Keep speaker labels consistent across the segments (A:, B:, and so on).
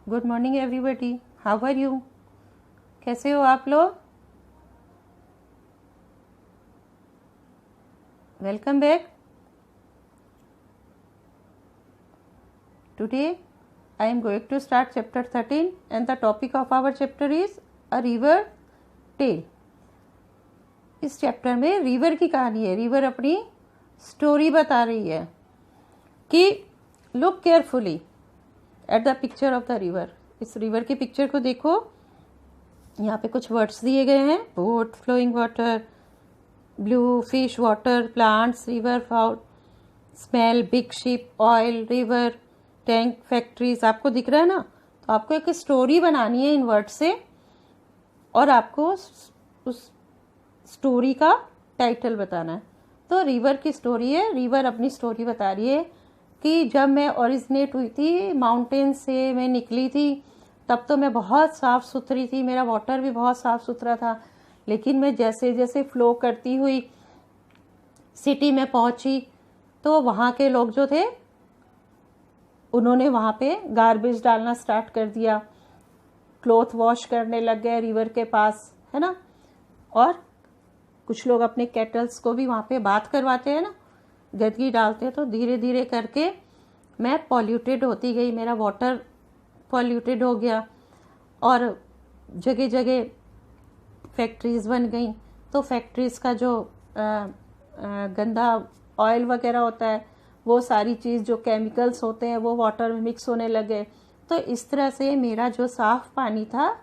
A: Good morning everybody, how are you? कैसे हो आप लोग? Welcome back. Today I am going to start chapter 13 and the topic of our chapter is a river tale. इस chapter में river की कहानी है। रिवर अपनी स्टोरी बता रही है कि look carefully at the picture of the river. इस रिवर की पिक्चर को देखो। यहाँ पे कुछ वर्ड्स दिए गए हैं, boat, flowing water, blue fish, water, plants, river, foul, smell, big ship, oil, river, tank, factories. आपको दिख रहा है ना? तो आपको एक स्टोरी बनानी है इन वर्ड से और आपको उस स्टोरी का टाइटल बताना है। तो रिवर की स्टोरी है। रिवर अपनी स्टोरी बता रही है कि जब मैं ओरिजिनेट हुई थी, माउंटेन से मैं निकली थी, तब तो मैं बहुत साफ़ सुथरी थी, मेरा वाटर भी बहुत साफ़ सुथरा था। लेकिन मैं जैसे जैसे फ्लो करती हुई सिटी में पहुंची तो वहाँ के लोग जो थे उन्होंने वहाँ पे गार्बेज डालना स्टार्ट कर दिया, क्लॉथ वॉश करने लग गए रिवर के पास, है ना। और कुछ लोग अपने कैटल्स को भी वहाँ पे बात करवाते हैं ना, गंदगी डालते हैं। तो धीरे धीरे करके मैं पॉल्यूटेड होती गई, मेरा वाटर पॉल्यूटेड हो गया और जगह जगह फैक्ट्रीज बन गई। तो फैक्ट्रीज का जो गंदा ऑयल वगैरह होता है, वो सारी चीज़ जो केमिकल्स होते हैं वो वाटर में मिक्स होने लगे। तो इस तरह से मेरा जो साफ़ पानी था,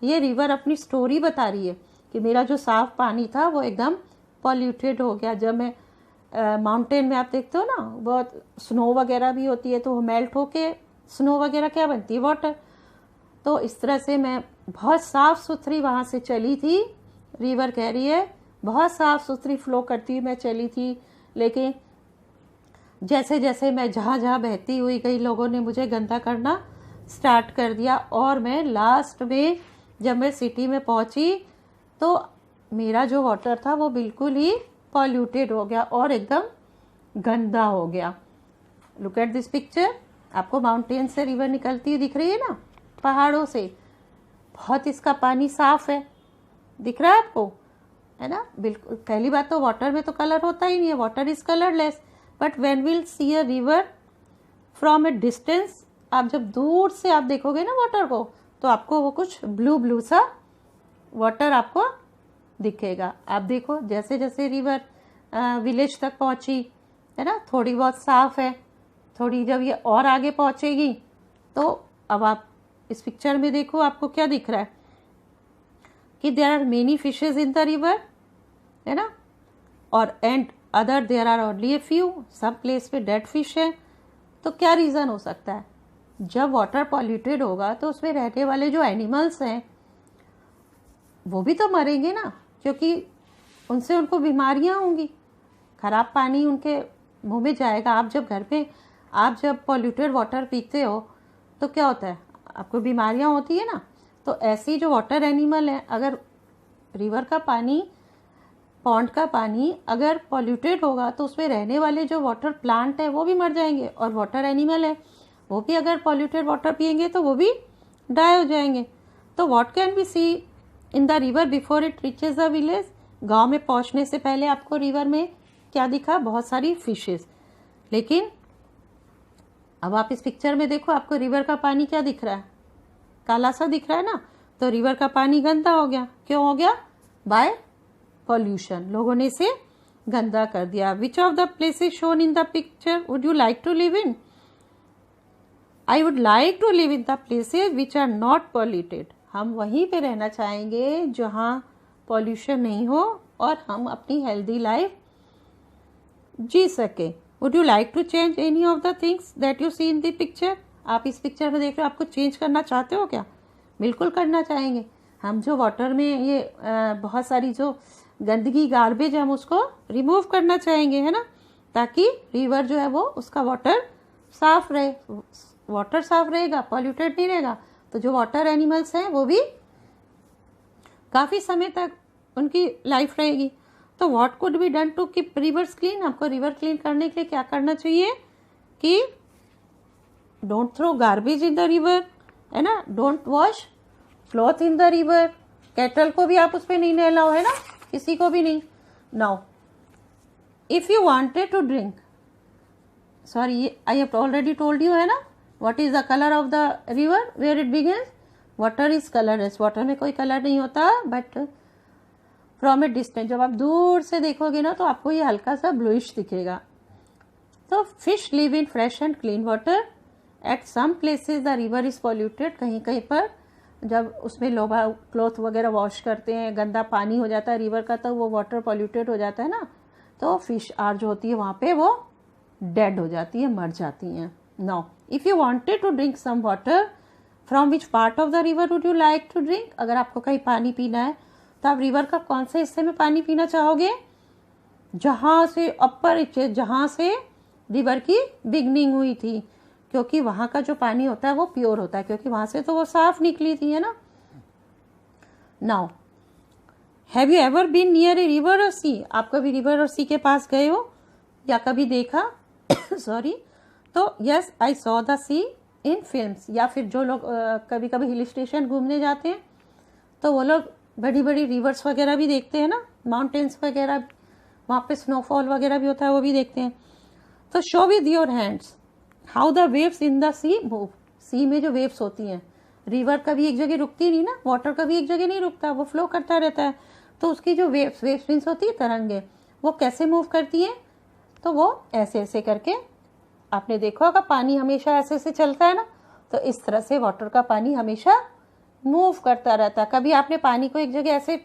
A: ये रिवर अपनी स्टोरी बता रही है कि मेरा जो साफ़ पानी था वो एकदम पॉल्यूटेड हो गया। जब मैं माउंटेन में, आप देखते हो ना, बहुत स्नो वगैरह भी होती है तो मेल्ट होके स्नो वगैरह क्या बनती है, वाटर। तो इस तरह से मैं बहुत साफ़ सुथरी वहाँ से चली थी। रिवर कह रही है बहुत साफ़ सुथरी फ्लो करती मैं चली थी, लेकिन जैसे जैसे मैं जहाँ जहाँ बहती हुई गई, लोगों ने मुझे गंदा करना स्टार्ट कर दिया। और मैं लास्ट में जब मैं सिटी में पहुँची तो मेरा जो वाटर था वो बिल्कुल ही पॉल्यूटेड हो गया और एकदम गंदा हो गया। Look at this picture. आपको माउंटेन से रिवर निकलती हुई दिख रही है ना, पहाड़ों से। बहुत इसका पानी साफ है, दिख रहा है आपको, है ना। बिल्कुल, पहली बात तो वाटर में तो कलर होता ही नहीं है, water is colourless. But when will see a river from A distance, आप जब दूर से आप देखोगे ना वाटर को, तो आपको वो कुछ ब्लू ब्लू सा वाटर आपको दिखेगा। आप देखो जैसे जैसे रिवर विलेज तक पहुंची, है ना, थोड़ी बहुत साफ है। थोड़ी जब ये और आगे पहुंचेगी तो अब आप इस पिक्चर में देखो, आपको क्या दिख रहा है कि there are many fishes in the river, है ना। और and other there are only a few, सब प्लेस पे डेड फिश है। तो क्या रीज़न हो सकता है? जब वाटर पॉल्यूटेड होगा तो उसमें रहने वाले जो एनिमल्स हैं वो भी तो मरेंगे ना, क्योंकि उनसे उनको बीमारियां होंगी। खराब पानी उनके मुंह में जाएगा। आप जब घर पे आप जब पॉल्यूटेड वाटर पीते हो तो क्या होता है, आपको बीमारियां होती है ना। तो ऐसी जो वाटर एनिमल है, अगर रिवर का पानी, पॉन्ड का पानी अगर पॉल्यूटेड होगा तो उसमें रहने वाले जो वाटर प्लांट है वो भी मर जाएंगे, और वाटर एनिमल है वो भी अगर पॉल्यूटेड वाटर पिएंगे तो वो भी डाई हो जाएंगे। तो what can be see in the river before it reaches the village? गांव में पहुंचने से पहले आपको रिवर में क्या दिखा? बहुत सारी फिशेस। लेकिन अब आप इस पिक्चर में देखो, आपको रिवर का पानी क्या दिख रहा है? काला सा दिख रहा है ना। तो रिवर का पानी गंदा हो गया। क्यों हो गया? बाय पॉल्यूशन, लोगों ने इसे गंदा कर दिया। Which of the places shown in the picture would you like to live in? I would like to live in the places which are not polluted. हम वहीं पे रहना चाहेंगे जहाँ पॉल्यूशन नहीं हो और हम अपनी हेल्दी लाइफ जी सके। Would you like to change any of the things that you see in the picture? आप इस पिक्चर में देख रहे हो, आपको चेंज करना चाहते हो क्या? बिल्कुल करना चाहेंगे। हम जो वाटर में ये बहुत सारी जो गंदगी, गार्बेज, हम उसको रिमूव करना चाहेंगे, है ना, ताकि रिवर जो है वो उसका वाटर साफ रहे। वाटर साफ रहेगा, पॉल्यूटेड नहीं रहेगा, तो जो वाटर एनिमल्स हैं वो भी काफ़ी समय तक उनकी लाइफ रहेगी। तो what could be done to keep rivers clean? आपको रिवर क्लीन करने के लिए क्या करना चाहिए कि don't throw garbage in the river, है ना। Don't wash cloth in the river, cattle को भी आप उस पर नहीं नहलाओ, है ना, किसी को भी नहीं। Now if you wanted to drink, sorry I have already told you, है ना, what is the colour of the river, where it begins, water is colourless, water में कोई कलर नहीं होता, बट फ्रॉम ए डिस्टेंस, जब आप दूर से देखोगे ना तो आपको ये हल्का सा ब्लूइश दिखेगा। तो fish live in fresh and clean water, at some places the river is polluted, कहीं कहीं पर जब उसमें लोग क्लॉथ वगैरह वॉश करते हैं, गंदा पानी हो जाता है रिवर का, तो वो वाटर पॉल्यूटेड हो जाता है ना, तो फिश आर जो होती है वहाँ पे वो डेड हो जाती है, मर जाती हैं। Now if you wanted to drink some water, from which part of the river would you like to drink, अगर आपको कहीं पानी पीना है तो आप रिवर का कौन से हिस्से में पानी पीना चाहोगे, जहाँ से अपर, जहाँ से रिवर की बिगनिंग हुई थी, क्योंकि वहाँ का जो पानी होता है वो प्योर होता है, क्योंकि वहाँ से तो वो साफ निकली थी, है ना। Now have you ever been near a river और सी, आप कभी रिवर और सी के पास गए हो या कभी देखा सॉरी, तो yes I saw the sea in films, या फिर जो लोग कभी कभी हिल स्टेशन घूमने जाते हैं तो वो लोग बड़ी बड़ी रिवर्स वगैरह भी देखते हैं ना, माउंटेन्स वगैरह, वहाँ पे स्नोफॉल वगैरह भी होता है, वो भी देखते हैं। तो show with your hands how the waves in the sea move, sea में जो वेव्स होती हैं, रिवर कभी एक जगह रुकती नहीं ना, वाटर कभी एक जगह नहीं रुकता, वो फ्लो करता रहता है, तो उसकी जो वेव्स मीन्स होती है तरंगे, वो कैसे मूव करती हैं, तो वो ऐसे ऐसे करके, आपने देखा होगा पानी हमेशा ऐसे ऐसे चलता है ना, तो इस तरह से वाटर का पानी हमेशा मूव करता रहता है। कभी आपने पानी को एक जगह ऐसे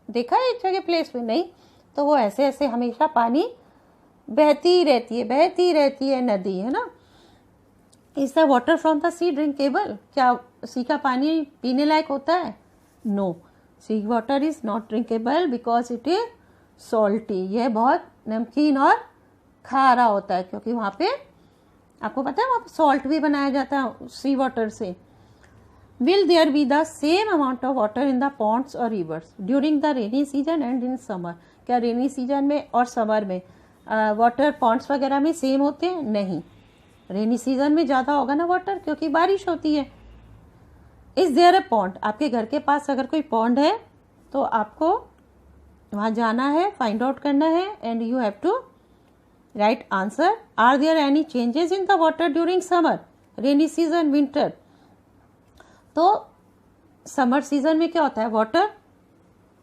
A: देखा है, एक जगह प्लेस में, नहीं, तो वो ऐसे ऐसे हमेशा पानी बहती रहती है नदी, है ना। Is the water from the sea drinkable, क्या सी का पानी पीने लायक होता है, no, sea water is not drinkable because it is salty, यह बहुत नमकीन और खारा होता है, क्योंकि वहाँ पे आपको पता है वहाँ पे सॉल्ट भी बनाया जाता है सी वाटर से। Will there be the same amount of water in the ponds और rivers during the rainy season and in summer, क्या रेनी सीजन में और समर में वाटर पॉन्ड्स वगैरह में सेम होते हैं, नहीं, रेनी सीजन में ज़्यादा होगा ना वाटर, क्योंकि बारिश होती है। इज देयर अ पॉन्ड, आपके घर के पास अगर कोई पॉन्ड है तो आपको वहाँ जाना है, फाइंड आउट करना है, and you have to write answer, are there any changes in the water during summer, rainy season, winter. तो समर सीजन में क्या होता है, वाटर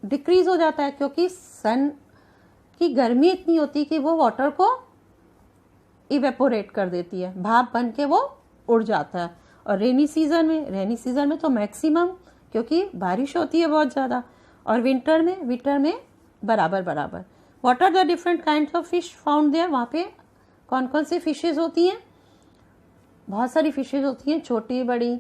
A: डिक्रीज हो जाता है, क्योंकि सन की गर्मी इतनी होती है कि वो वाटर को इवेपोरेट कर देती है, भाप बन के वो उड़ जाता है। और रेनी सीजन में तो मैक्सिमम, क्योंकि बारिश होती है बहुत ज़्यादा, और विंटर में बराबर। What are the different kinds of fish found there, वहाँ पे कौन कौन सी फिशेज होती हैं, बहुत सारी फिशेज होती हैं, छोटी बड़ी,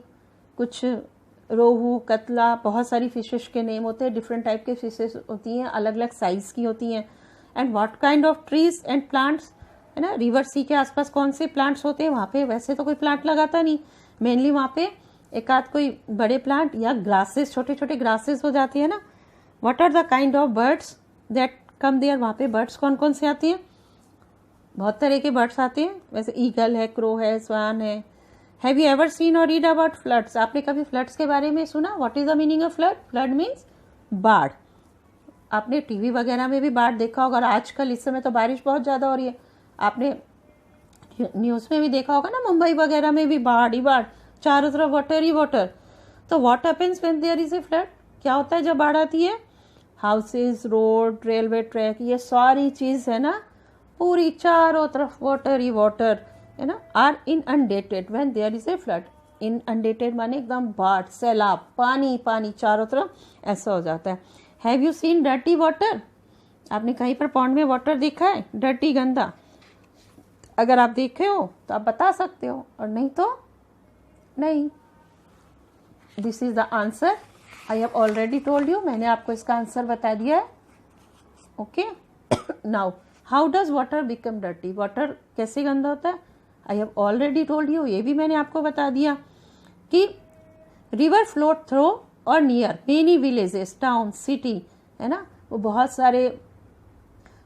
A: कुछ रोहू, कतला, बहुत सारी फिशेज के नेम होते हैं, डिफरेंट टाइप के फिशेज होती हैं, अलग अलग साइज़ की होती हैं। And what kind of trees and plants, है ना, रिवर सी के आसपास कौन से प्लांट्स होते हैं, वहाँ पे वैसे तो कोई प्लांट लगाता नहीं, मेनली वहाँ पे एक आध कोई बड़े प्लांट या ग्रासेस, छोटे छोटे ग्रासेस हो जाती है ना। What are the kind of birds that come there, वहाँ पे बर्ड्स कौन कौन से आती हैं, बहुत तरह के बर्ड्स आते हैं, वैसे ईगल है, क्रो है, स्वान है। हैव यू एवर सीन और रीड अबाउट फ्लड्स, आपने कभी फ्लड्स के बारे में सुना, what is the meaning of flood, flood means बाढ़, आपने टीवी वगैरह में भी बाढ़ देखा होगा, और आजकल इस समय तो बारिश बहुत ज़्यादा हो रही है, आपने न्यूज़ में भी देखा होगा ना, मुंबई वगैरह में भी बाढ़ ही बाढ़, चारों तरफ वाटर ही वाटर। तो what happens when there is a flood, क्या होता है जब बाढ़ आती है, हाउसेस, रोड, रेलवे ट्रैक, ये सारी चीज़ है ना, पूरी चारों तरफ वाटर ही वाटर, है ना, are inundated when there is a flood. Inundated माने एकदम बाढ़, सैलाब, पानी पानी चारों तरफ, ऐसा हो जाता है। Have you seen dirty water, आपने कहीं पर पॉन्ड में वाटर देखा है डर्टी, गंदा, अगर आप देखे हो तो आप बता सकते हो, और नहीं तो नहीं। This is the answer, I have already told you, मैंने आपको इसका आंसर बता दिया है। Okay, now how does water become dirty, water कैसे गंदा होता है, आई हैव ऑलरेडी टोल्ड यू, ये भी मैंने आपको बता दिया कि रिवर फ्लोट थ्रू और near many villages, town, city, है ना, वो बहुत सारे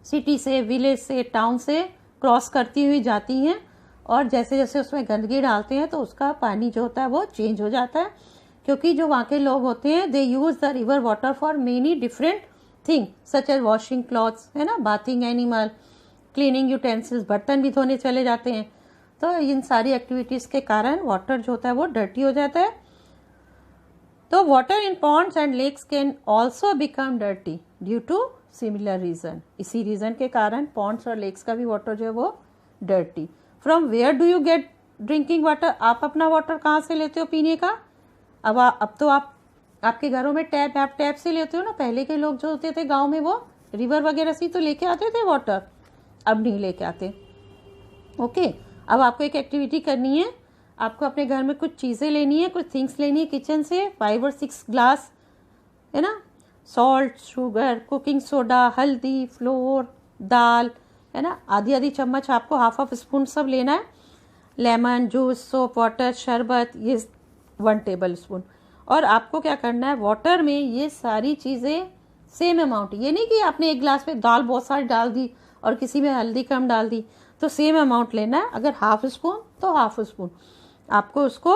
A: सिटी से, विलेज से, टाउन से क्रॉस करती हुई जाती हैं, और जैसे जैसे उसमें गंदगी डालते हैं तो उसका पानी जो होता है वो चेंज हो जाता है, क्योंकि जो वहाँ के लोग होते हैं they use the river water for many different thing such as washing clothes, है ना, बाथिंग एनिमल, क्लीनिंग यूटेंसिल्स, बर्तन भी धोने चले जाते हैं। तो इन सारी एक्टिविटीज़ के कारण वाटर जो होता है वो डर्टी हो जाता है। तो water in ponds and lakes can also become dirty due to similar reason. इसी रीज़न के कारण पॉन्ड्स और लेक्स का भी वाटर जो है वो dirty. From where do you get drinking water? आप अपना वाटर कहाँ से लेते हो पीने का? अब तो आपके घरों में टैप, आप टैप से लेते हो ना। पहले के लोग जो होते थे गांव में वो रिवर वगैरह से तो लेके आते थे वाटर, अब नहीं लेके आते। ओके, अब आपको एक एक्टिविटी करनी है। आपको अपने घर में कुछ चीज़ें लेनी है, कुछ थिंग्स लेनी है किचन से, 5 और 6 ग्लास, है ना, सॉल्ट, शुगर, कुकिंग सोडा, हल्दी, फ्लोर, दाल, है ना, आधी चम्मच आपको हाफ स्पून सब लेना है। लेमन जूस, सोप वाटर, शरबत, ये 1 टेबल स्पून। और आपको क्या करना है, वाटर में ये सारी चीज़ें सेम अमाउंट, ये नहीं कि आपने एक गिलास में दाल बहुत सारी डाल दी और किसी में हल्दी कम डाल दी, तो सेम अमाउंट लेना है। अगर हाफ स्पून तो हाफ स्पून आपको उसको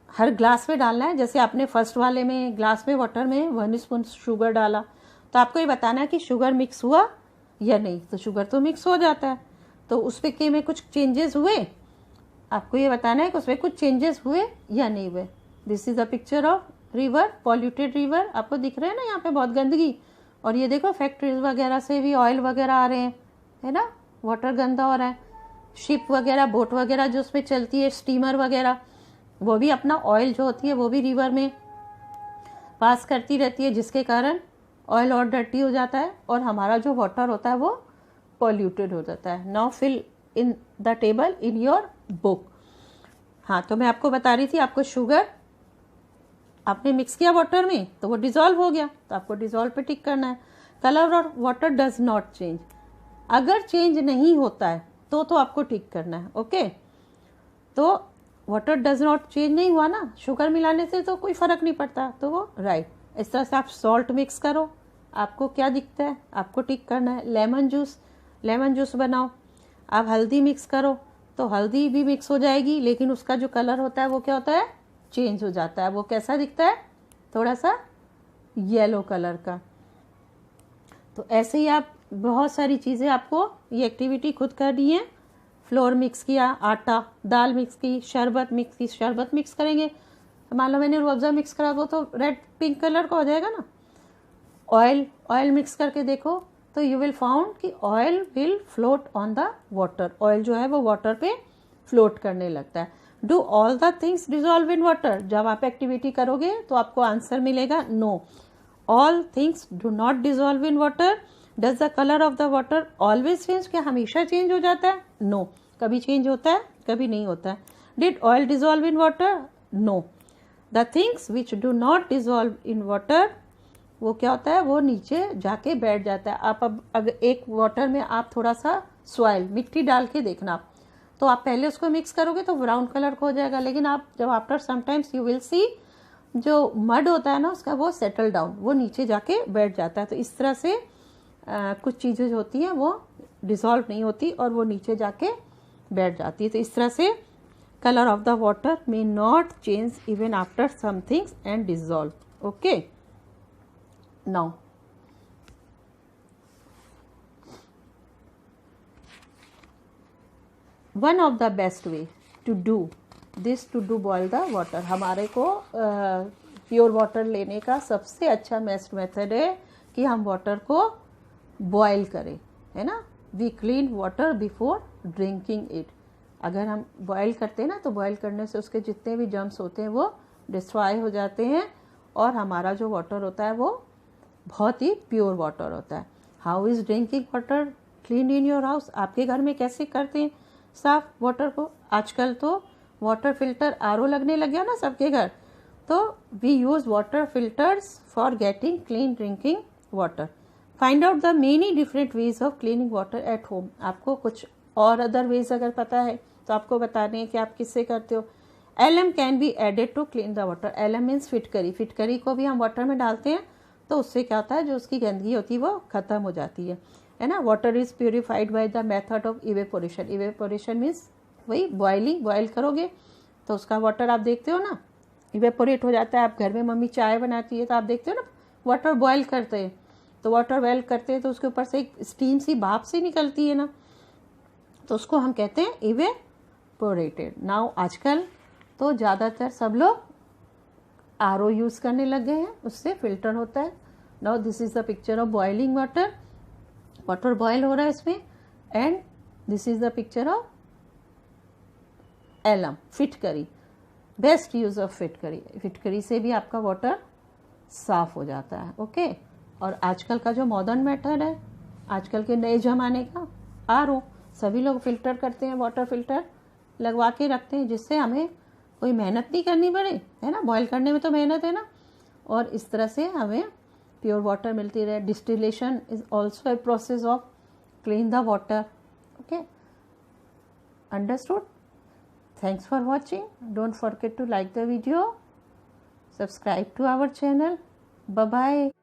A: हर ग्लास में डालना है। जैसे आपने फर्स्ट वाले में ग्लास में वाटर में 1 स्पून शुगर डाला, तो आपको ये बताना है कि शुगर मिक्स हुआ या नहीं। तो शुगर तो मिक्स हो जाता है, तो उस पे में कुछ चेंजेस हुए, आपको ये बताना है कि उसमें कुछ चेंजेस हुए या नहीं हुए। This is a picture of river, polluted river. आपको दिख रहे हैं ना यहाँ पे बहुत गंदगी, और ये देखो फैक्ट्रीज वगैरह से भी ऑयल वगैरह आ रहे हैं, है ना, वाटर गंदा हो रहा है। शिप वगैरह, बोट वगैरह जो उसमें चलती है, स्टीमर वगैरह, वो भी अपना ऑयल जो होती है वो भी रिवर में पास करती रहती है, जिसके कारण ऑयल और डर्टी हो जाता है और हमारा जो वाटर होता है वो पॉल्यूटेड हो जाता है। Now fill in the table in your book. हाँ, तो मैं आपको बता रही थी, आपको शुगर आपने मिक्स किया वाटर में तो वो डिजॉल्व हो गया, तो आपको डिजॉल्व पे टिक करना है। Colour of water does not change, अगर चेंज नहीं होता है तो आपको टिक करना है। ओके, तो वाटर डज नॉट चेंज नहीं हुआ ना, शुगर मिलाने से तो कोई फर्क नहीं पड़ता, तो वो राइट। इस तरह से आप सॉल्ट मिक्स करो, आपको क्या दिखता है, आपको टिक करना है। लेमन जूस बनाओ, आप हल्दी मिक्स करो तो हल्दी भी मिक्स हो जाएगी, लेकिन उसका जो कलर होता है वो क्या होता है, चेंज हो जाता है। वो कैसा दिखता है, थोड़ा सा येलो कलर का। तो ऐसे ही आप बहुत सारी चीज़ें, आपको ये एक्टिविटी खुद करनी है। फ्लोर मिक्स किया, आटा, दाल मिक्स की, शरबत मिक्स की, शरबत मिक्स करेंगे, मान लो मैंने रूअफ़ज़ा मिक्स करा वो तो रेड पिंक कलर का हो जाएगा ना। ऑयल मिक्स करके देखो तो यू विल फाउंड कि oil will float on the water, oil जो है वो वाटर पे फ्लोट करने लगता है। Do all the things dissolve in water? जब आप एक्टिविटी करोगे तो आपको आंसर मिलेगा no, all things do not dissolve in water. Does the colour of the water always change? क्या हमेशा चेंज हो जाता है? नो, कभी चेंज होता है, कभी नहीं होता है। Did oil dissolve in water? No. The things which do not dissolve in water, वो क्या होता है, वो नीचे जाके बैठ जाता है। आप अब अगर एक वाटर में आप थोड़ा सा सॉइल, मिट्टी डाल के देखना आप, तो आप पहले उसको मिक्स करोगे तो ब्राउन कलर का हो जाएगा, लेकिन आप जब after sometimes you will see जो मड होता है ना उसका वो सेटल डाउन, वो नीचे जाके बैठ जाता है। तो इस तरह से कुछ चीज़ें जो होती हैं वो डिसॉल्व नहीं होती और वो नीचे जाके बैठ जाती है। तो इस तरह से colour of the water may not change even after some things and dissolve. Okay, now one of the best way to do this, to do boil the water, हमारे को प्योर वाटर लेने का सबसे अच्छा बेस्ट मेथड है कि हम water को बॉयल करें, है ना। We clean water before drinking it. अगर हम बॉयल करते हैं ना तो बॉयल करने से उसके जितने भी जर्म्स होते हैं वो डिस्ट्रॉय हो जाते हैं और हमारा जो वाटर होता है वो बहुत ही प्योर वाटर होता है। How is drinking water clean in your house? आपके घर में कैसे करते हैं साफ वाटर को? आजकल तो वाटर फिल्टर आरओ लगने लग गया ना सबके घर, तो we use water filters for getting clean drinking water. Find out the many different ways of cleaning water at home. आपको कुछ और अदर वेज अगर पता है तो आपको बताने हैं कि आप किससे करते हो। Alum can be added to clean the water. Alum means फिटकरी, फिटकरी को भी हम वाटर में डालते हैं तो उससे क्या होता है, जो उसकी गंदगी होती है वो खत्म हो जाती है ना। Water is purified by the method of evaporation. Evaporation means वही बॉइलिंग, बॉयल करोगे तो उसका वाटर आप देखते हो ना, इवेपोरेट हो जाता है। आप घर में मम्मी चाय बनाती है तो आप देखते हो ना, वाटर बॉयल करते हैं, तो वाटर बॉयल करते हैं तो उसके ऊपर से एक स्टीम सी, भाप सी निकलती है ना, तो उसको हम कहते हैं इवेपोरेटेड। नाउ आजकल तो ज़्यादातर सब लोग आरओ यूज़ करने लग गए हैं, उससे फिल्टर होता है। Now this is the picture of boiling water, water boil हो रहा है इसमें, and this is the picture of alum, फिटकरी। बेस्ट यूज़ ऑफ फिटकरी, फिटकरी से भी आपका वाटर साफ हो जाता है। ओके, और आजकल का जो मॉडर्न मेथड है, आजकल के नए ज़माने का आरओ, सभी लोग फिल्टर करते हैं, वाटर फिल्टर लगवा के रखते हैं, जिससे हमें कोई मेहनत नहीं करनी पड़े, है ना। बॉयल करने में तो मेहनत है ना, और इस तरह से हमें प्योर वाटर मिलती रहे। Distillation is also a process of clean the water. Okay, understood? Thanks for watching. Don't forget to like the video, subscribe to our channel. Bye bye.